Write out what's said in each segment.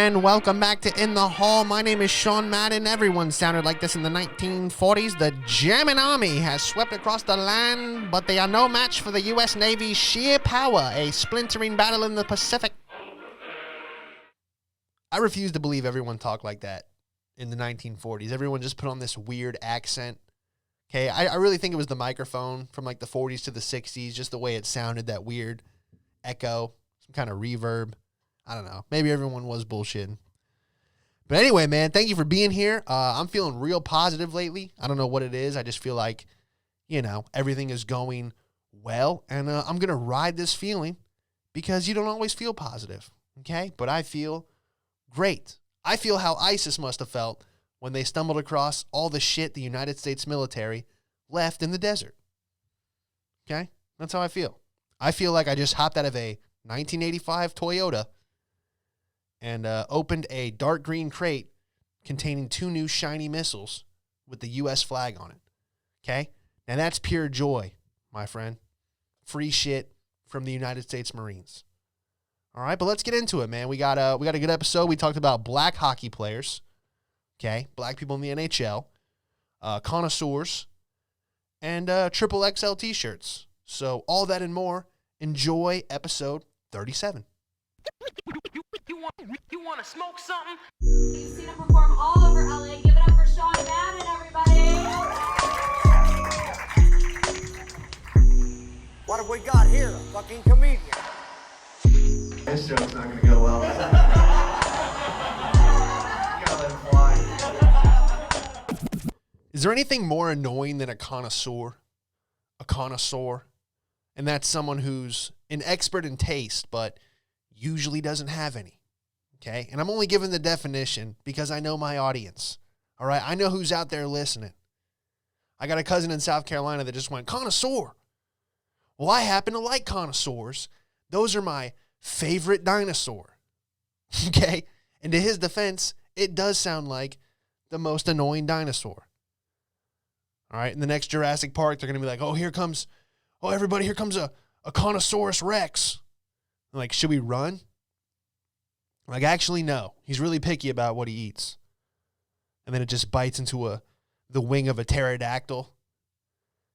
and welcome back to In the Hall. My name is Sean Madden. Everyone sounded like this in the 1940s. The German army has swept across the land, but they are no match for the U.S. Navy's sheer power, a splintering battle in the Pacific. I refuse to believe everyone talked like that in the 1940s. Everyone just put on this weird accent. Okay, I really think it was the microphone from like the 40s to the 60s, just the way it sounded, that weird echo, some kind of reverb. I don't know. Maybe everyone was bullshitting. But anyway, man, thank you for being here. I'm feeling real positive lately. I don't know what it is. I just feel like, everything is going well. And I'm going to ride this feeling because you don't always feel positive. Okay? But I feel great. I feel how ISIS must have felt when they stumbled across all the shit the United States military left in the desert. Okay? That's how I feel. I feel like I just hopped out of a 1985 Toyota and opened a dark green crate containing 2 new shiny missiles with the U.S. flag on it. Okay? Now that's pure joy, my friend. Free shit from the United States Marines. All right, but let's get into it, man. We got a good episode. We talked about black hockey players, okay, black people in the NHL, connoisseurs, and XXXL t-shirts. So all that and more. Enjoy episode 37. You want to smoke something? You've seen him perform all over LA. Give it up for Sean Madden, everybody. What have we got here? A fucking comedian. This joke's not gonna go well. You gotta let it fly. Is there anything more annoying than a connoisseur? A connoisseur? And that's someone who's an expert in taste, but usually doesn't have any. Okay? And I'm only giving the definition because I know my audience. All right? I know who's out there listening. I got a cousin in South Carolina that just went, connoisseur. Well, I happen to like connoisseurs. Those are my favorite dinosaur. Okay? And to his defense, it does sound like the most annoying dinosaur. All right? In the next Jurassic Park, they're going to be like, everybody, here comes a Connosaurus Rex. I'm like, should we run? Like, actually, no. He's really picky about what he eats. And then it just bites into the wing of a pterodactyl,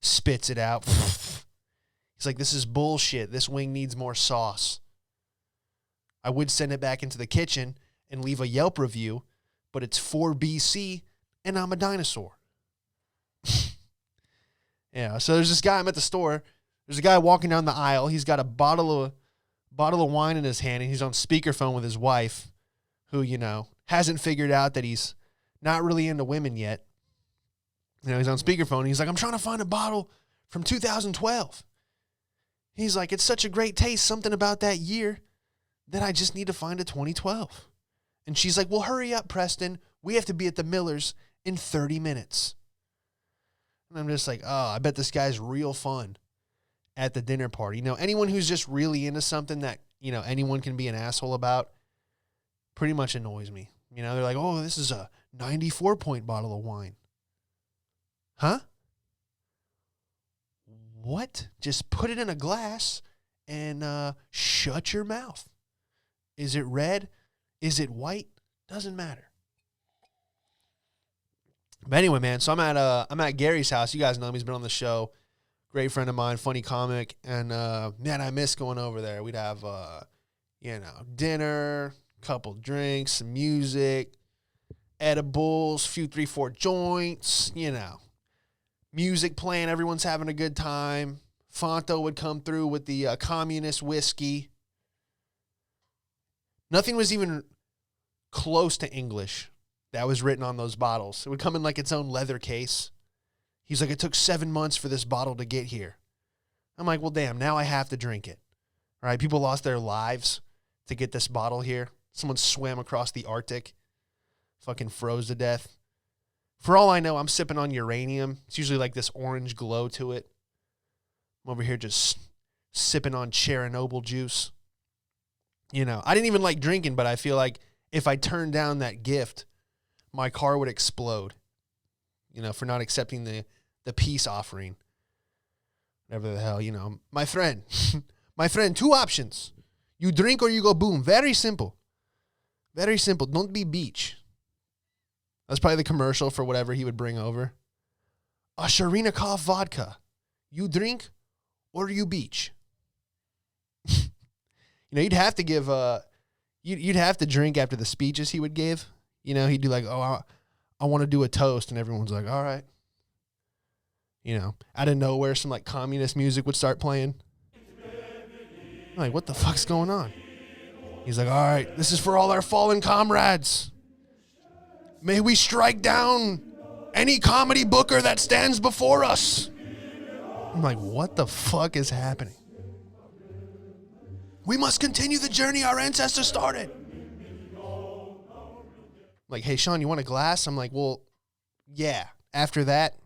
spits it out. He's like, this is bullshit. This wing needs more sauce. I would send it back into the kitchen and leave a Yelp review, but it's 4 BC and I'm a dinosaur. Yeah, so there's this guy, I'm at the store. There's a guy walking down the aisle. He's got a bottle of wine in his hand, and he's on speakerphone with his wife, who, hasn't figured out that he's not really into women yet. He's on speakerphone, and he's like, I'm trying to find a bottle from 2012. He's like, it's such a great taste, something about that year, that I just need to find a 2012. And she's like, well, hurry up, Preston. We have to be at the Miller's in 30 minutes. And I'm just like, I bet this guy's real fun at the dinner party. Anyone who's just really into something that, anyone can be an asshole about pretty much annoys me. They're like, oh, this is a 94-point bottle of wine. Huh? What? Just put it in a glass and shut your mouth. Is it red? Is it white? Doesn't matter. But anyway, man, so I'm at Gary's house. You guys know him. He's been on the show. Great friend of mine, funny comic. And, man, I miss going over there. We'd have, dinner, couple drinks, some music, edibles, few 3-4 joints, music playing. Everyone's having a good time. Fonto would come through with the communist whiskey. Nothing was even close to English that was written on those bottles. It would come in like its own leather case. He's like, it took 7 months for this bottle to get here. I'm like, well, damn, now I have to drink it. All right, people lost their lives to get this bottle here. Someone swam across the Arctic, fucking froze to death. For all I know, I'm sipping on uranium. It's usually like this orange glow to it. I'm over here just sipping on Chernobyl juice. I didn't even like drinking, but I feel like if I turned down that gift, my car would explode, for not accepting the peace offering. Whatever the hell, My friend, 2 options. You drink or you go boom. Very simple. Very simple. Don't be beach. That's probably the commercial for whatever he would bring over. A Sharinikov vodka. You drink or you beach. You'd have to give you'd have to drink after the speeches he would give. He'd do like, oh, I want to do a toast, and everyone's like, all right. Out of nowhere, some like communist music would start playing. I'm like, what the fuck's going on? He's like, all right, this is for all our fallen comrades. May we strike down any comedy booker that stands before us. I'm like, what the fuck is happening? We must continue the journey our ancestors started. Like, hey, Sean, you want a glass? I'm like, well, yeah. After that,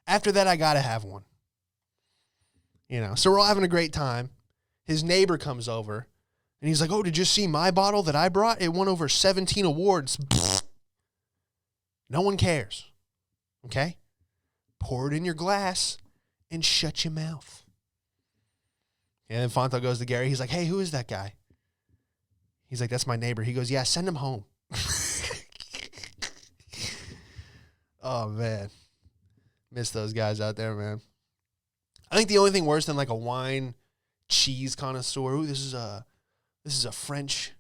I got to have one. So we're all having a great time. His neighbor comes over, and he's like, oh, did you see my bottle that I brought? It won over 17 awards. No one cares. Okay? Pour it in your glass and shut your mouth. And then Fonto goes to Gary. He's like, hey, who is that guy? He's like, that's my neighbor. He goes, yeah, send him home. Oh, man. Miss those guys out there, man. I think the only thing worse than like a wine cheese connoisseur, ooh, this is a French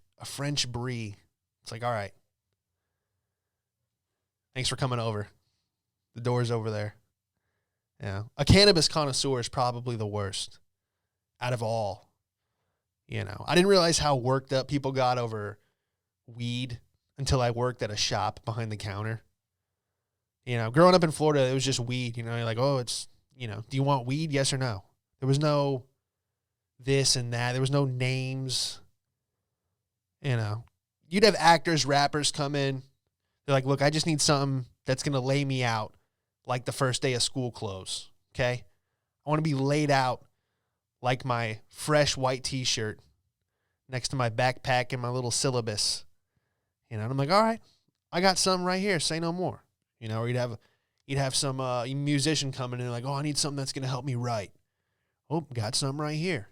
brie. It's like, all right. Thanks for coming over. The door's over there. Yeah. A cannabis connoisseur is probably the worst out of all. I didn't realize how worked up people got over weed until I worked at a shop behind the counter. Growing up in Florida, it was just weed. You're like, oh, it's, do you want weed? Yes or no? There was no this and that. There was no names. You'd have actors, rappers come in. They're like, look, I just need something that's going to lay me out like the first day of school clothes. Okay? I want to be laid out like my fresh white t-shirt next to my backpack and my little syllabus. And I'm like, all right, I got something right here. Say no more. Or you'd have some musician coming in like, oh, I need something that's going to help me write. Oh, got something right here.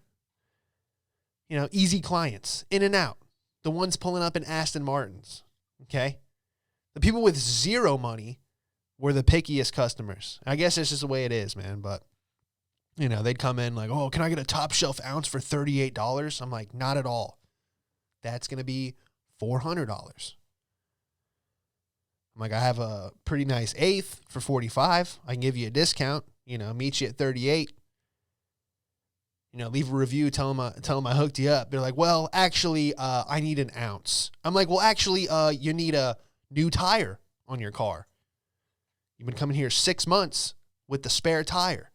Easy clients, in and out. The ones pulling up in Aston Martins. Okay? The people with zero money were the pickiest customers. I guess it's just the way it is, man. But, they'd come in like, oh, can I get a top shelf ounce for $38? I'm like, not at all. That's going to be $400. I'm like, I have a pretty nice eighth for $45. I can give you a discount, meet you at $38. Leave a review, tell them I hooked you up. They're like, well, actually, I need an ounce. I'm like, well, actually, you need a new tire on your car. You've been coming here 6 months with the spare tire.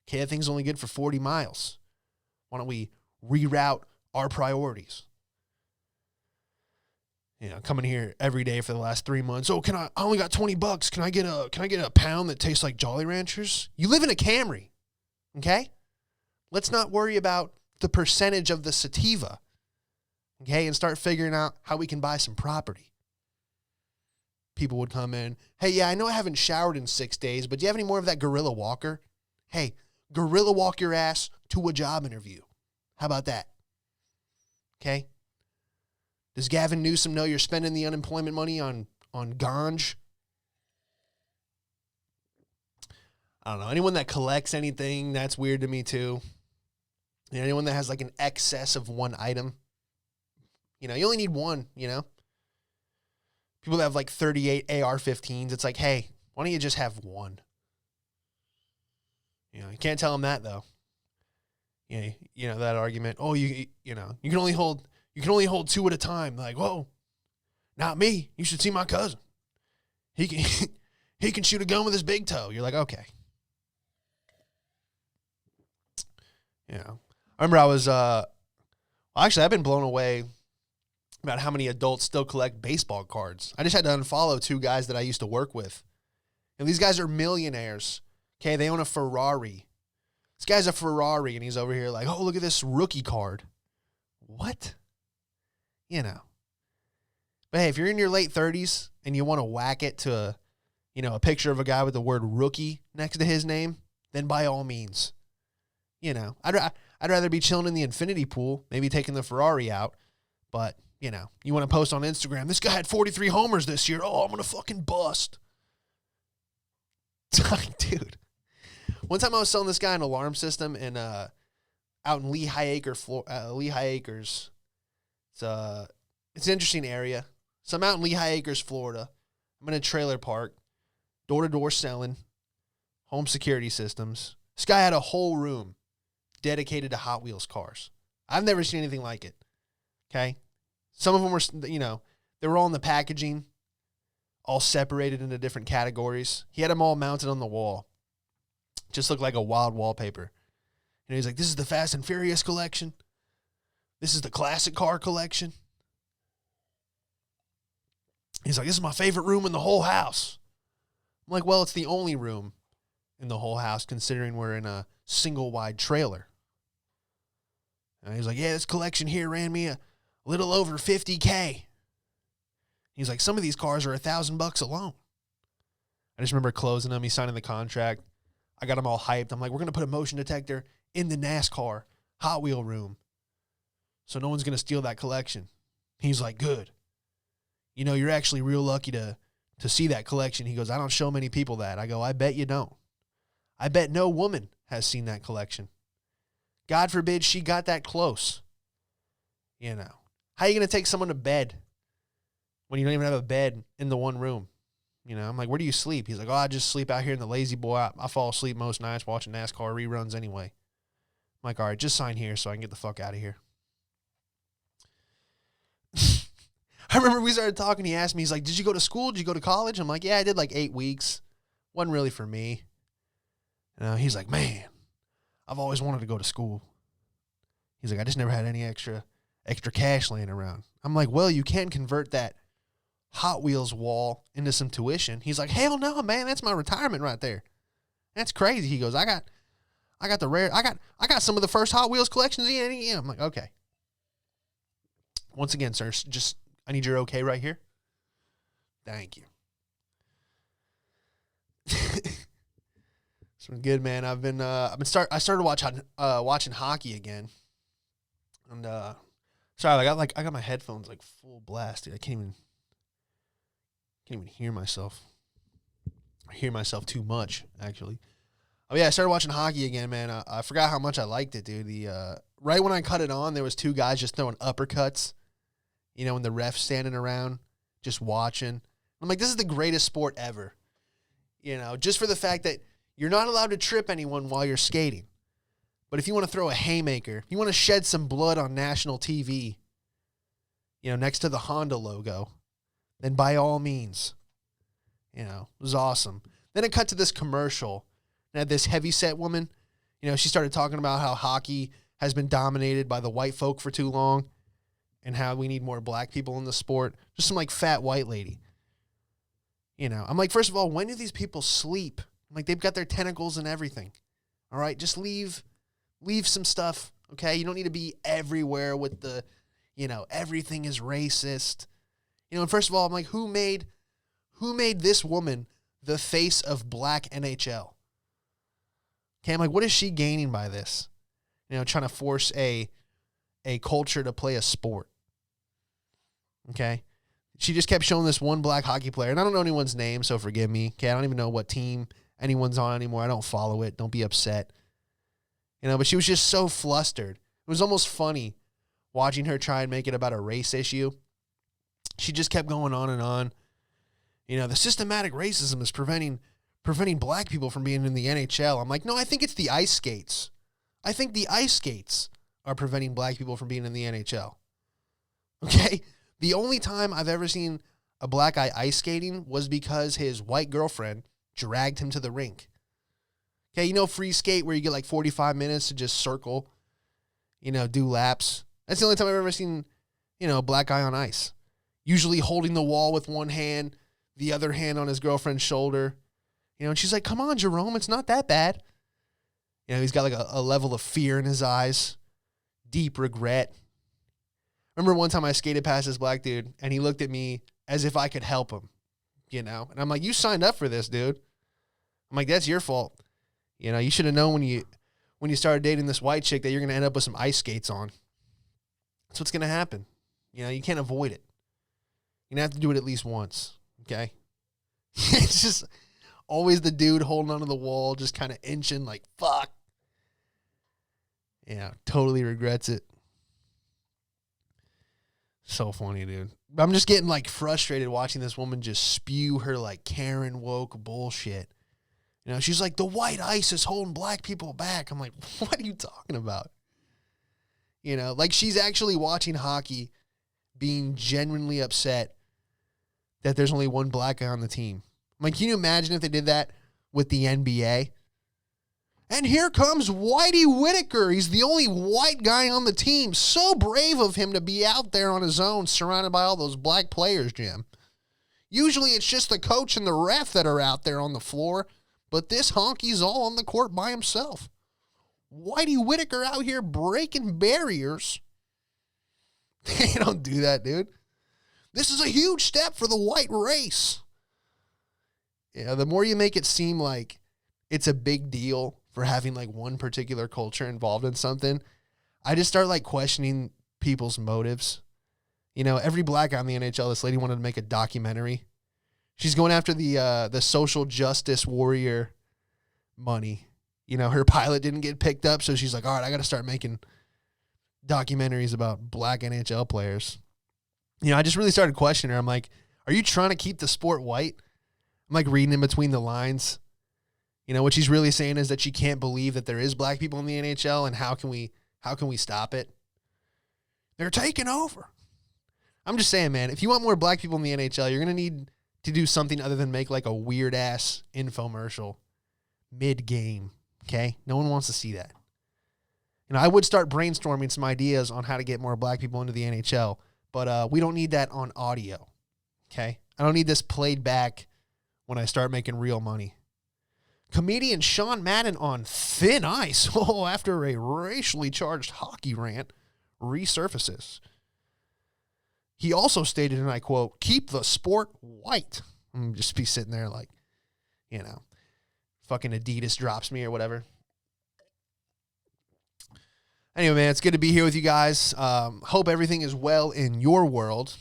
Okay, that thing's only good for 40 miles. Why don't we reroute our priorities? Coming here every day for the last 3 months. Oh, I only got $20. Can I get a pound that tastes like Jolly Ranchers? You live in a Camry. Okay? Let's not worry about the percentage of the sativa. Okay? And start figuring out how we can buy some property. People would come in. Hey, yeah, I know I haven't showered in 6 days, but do you have any more of that Gorilla Walker? Hey, Gorilla walk your ass to a job interview. How about that? Okay? Does Gavin Newsom know you're spending the unemployment money on ganj? I don't know. Anyone that collects anything, that's weird to me too. Anyone that has like an excess of one item. You only need one, People that have like 38 AR-15s, it's like, hey, why don't you just have one? You can't tell them that though. That argument. Oh, you can only hold two at a time. Like, whoa, not me. You should see my cousin. He can shoot a gun with his big toe. You're like, okay. I remember I was, actually, I've been blown away about how many adults still collect baseball cards. I just had to unfollow 2 guys that I used to work with. And these guys are millionaires. Okay, they own a Ferrari. This guy's a Ferrari, and he's over here like, oh, look at this rookie card. What? But hey, if you're in your late 30s and you want to whack it to a picture of a guy with the word rookie next to his name, then by all means. I'd rather be chilling in the infinity pool, maybe taking the Ferrari out. But, you know, you want to post on Instagram, this guy had 43 homers this year. Oh, I'm going to fucking bust. Dude. One time I was selling this guy an alarm system in out in Lehigh Acres. It's an interesting area. So I'm out in Lehigh Acres, Florida. I'm in a trailer park, door-to-door selling, home security systems. This guy had a whole room dedicated to Hot Wheels cars. I've never seen anything like it. Okay? Some of them were, you know, they were all in the packaging, all separated into different categories. He had them all mounted on the wall. Just looked like a wild wallpaper. And he's like, this is the Fast and Furious collection. This is the classic car collection. He's like, this is my favorite room in the whole house. I'm like, well, it's the only room in the whole house considering we're in a single wide trailer. And he's like, yeah, this collection here ran me a little over $50K. He's like, some of these cars are $1,000 alone. I just remember closing them. He's signing the contract. I got him all hyped. I'm like, we're going to put a motion detector in the NASCAR Hot Wheel room so no one's going to steal that collection. He's like, good. You know, you're actually real lucky to see that collection. He goes, I don't show many people that. I go, I bet you don't. I bet no woman has seen that collection. God forbid she got that close. You know, how are you going to take someone to bed when you don't even have a bed in the one room? You know, I'm like, where do you sleep? He's like, oh, I just sleep out here in the lazy boy. I fall asleep most nights watching NASCAR reruns anyway. I'm like, all right, just sign here so I can get the fuck out of here. I remember we started talking. He asked me, he's like, did you go to school? Did you go to college? I'm like, yeah, I did like 8 weeks. Wasn't really for me. He's like, man, I've always wanted to go to school. He's like, I just never had any extra cash laying around. I'm like, well, you can convert that Hot Wheels wall into some tuition. He's like, hell no, man, that's my retirement right there. That's crazy. He goes, I got some of the first Hot Wheels collections in NEM. I'm like, okay. Once again, sir, just I need your okay right here. Thank you. It's been good, man. I started watching hockey again. And sorry, I got my headphones like full blast, dude. I can't even hear myself. I hear myself too much, actually. Oh yeah, I started watching hockey again, man. I forgot how much I liked it, dude. Right when I cut it on, there was 2 guys just throwing uppercuts. You know, and the refs standing around just watching. I'm like, this is the greatest sport ever. You know, just for the fact that you're not allowed to trip anyone while you're skating. But if you want to throw a haymaker, if you want to shed some blood on national TV, you know, next to the Honda logo, then by all means, you know, it was awesome. Then it cut to this commercial. And had this heavyset woman, you know, she started talking about how hockey has been dominated by the white folk for too long and how we need more black people in the sport. Just some like fat white lady. You know, I'm like, first of all, when do these people sleep? I'm like, they've got their tentacles and everything. All right, just leave some stuff, okay? You don't need to be everywhere with the, you know, everything is racist. You know, and first of all, I'm like, who made this woman the face of black NHL? Okay, I'm like, what is she gaining by this? You know, trying to force a culture to play a sport. Okay? She just kept showing this one black hockey player, and I don't know anyone's name, so forgive me. Okay, I don't even know what team anyone's on anymore. I don't follow it. Don't be upset. You know, but she was just so flustered. It was almost funny watching her try and make it about a race issue. She just kept going on and on. You know, the systematic racism is preventing black people from being in the NHL. I'm like, no, I think it's the ice skates. I think the ice skates are preventing black people from being in the NHL. Okay? The only time I've ever seen a black guy ice skating was because his white girlfriend dragged him to the rink. Okay, you know free skate where you get like 45 minutes to just circle, you know, do laps. That's the only time I've ever seen, you know, a black guy on ice. Usually holding the wall with one hand, the other hand on his girlfriend's shoulder. You know, and she's like, come on, Jerome, it's not that bad. You know, he's got like a level of fear in his eyes, deep regret. Remember one time I skated past this black dude, and he looked at me as if I could help him, you know? And I'm like, you signed up for this, dude. I'm like, that's your fault. You know, you should have known when you started dating this white chick that you're going to end up with some ice skates on. That's what's going to happen. You know, you can't avoid it. You're going to have to do it at least once, okay? It's just always the dude holding onto the wall, just kind of inching like, fuck. Yeah, totally regrets it. So funny, dude. I'm just getting like frustrated watching this woman just spew her like Karen woke bullshit. You know, she's like, the white ice is holding black people back. I'm like, what are you talking about? You know, like she's actually watching hockey being genuinely upset that there's only one black guy on the team. I'm like, can you imagine if they did that with the NBA? And here comes Whitey Whitaker. He's the only white guy on the team. So brave of him to be out there on his own, surrounded by all those black players, Jim. Usually it's just the coach and the ref that are out there on the floor, but this honky's all on the court by himself. Whitey Whitaker out here breaking barriers. They don't do that, dude. This is a huge step for the white race. Yeah, the more you make it seem like it's a big deal for having like one particular culture involved in something, I just start like questioning people's motives. You know, every black guy in the NHL, this lady wanted to make a documentary. She's going after the social justice warrior money. You know, her pilot didn't get picked up, so she's like, all right, I got to start making documentaries about black NHL players. You know, I just really started questioning her. I'm like, are you trying to keep the sport white? I'm like reading in between the lines. You know, what she's really saying is that she can't believe that there is black people in the NHL, and how can we stop it? They're taking over. I'm just saying, man, if you want more black people in the NHL, you're going to need to do something other than make like a weird ass infomercial mid-game. Okay? No one wants to see that. You know, I would start brainstorming some ideas on how to get more black people into the NHL, but we don't need that on audio. Okay? I don't need this played back when I start making real money. Comedian Sean Madden on thin ice after a racially charged hockey rant resurfaces. He also stated, and I quote, keep the sport white. I'm just be sitting there like, you know, fucking Adidas drops me or whatever. Anyway, man, it's good to be here with you guys. Hope everything is well in your world.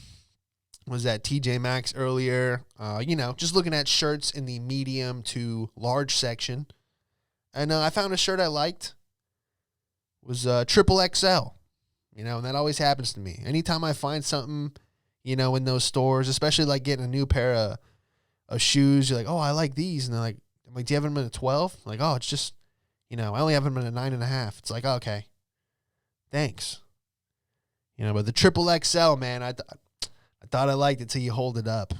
Was at TJ Maxx earlier, you know, just looking at shirts in the medium to large section. And I found a shirt I liked. It was XXXL, you know, and that always happens to me. Anytime I find something, you know, in those stores, especially like getting a new pair of shoes, you're like, oh, I like these. And they're like, I'm like, do you have them in a 12? I'm like, oh, it's just, you know, I only have them in a 9.5. It's like, okay, thanks. You know, but the XXXL, man, I thought I liked it till you hold it up.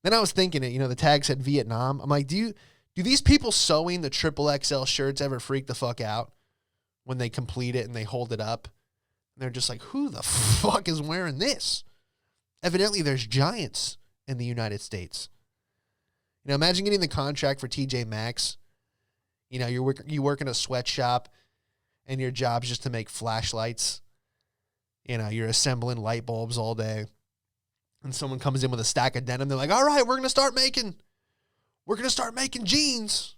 Then I was thinking it, you know, the tag said Vietnam. I'm like, do these people sewing the XXXL shirts ever freak the fuck out when they complete it and they hold it up? And they're just like, who the fuck is wearing this? Evidently, there's giants in the United States. You know, imagine getting the contract for TJ Maxx. You know, you work in a sweatshop and your job's just to make flashlights. You know, you're assembling light bulbs all day. And someone comes in with a stack of denim. They're like, all right, we're going to start making jeans.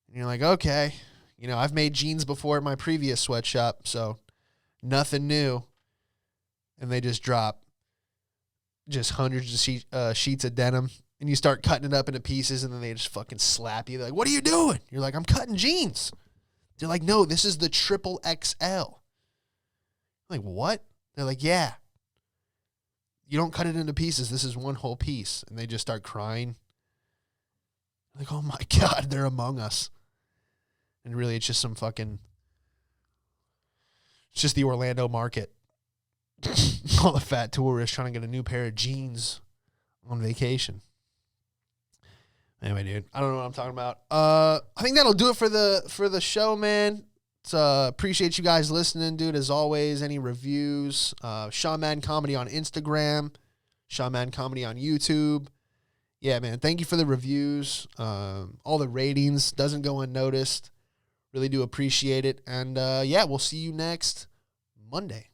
And you're like, okay. You know, I've made jeans before at my previous sweatshop, so nothing new. And they just drop just hundreds of sheets of denim. And you start cutting it up into pieces, and then they just fucking slap you. They're like, what are you doing? You're like, I'm cutting jeans. They're like, no, this is the XXXL. I'm like, what? They're like, yeah. You don't cut it into pieces. This is one whole piece. And they just start crying. Like, oh my God, they're among us. And really, it's just some fucking, it's just the Orlando market. All the fat tourists trying to get a new pair of jeans on vacation. Anyway, dude, I don't know what I'm talking about. I think that'll do it for the show, man. Appreciate you guys listening, dude. As always, any reviews, Sean Madden Comedy on Instagram, Sean Madden Comedy on YouTube. Yeah, man, thank you for the reviews. All the ratings doesn't go unnoticed. Really do appreciate it. And yeah, we'll see you next Monday.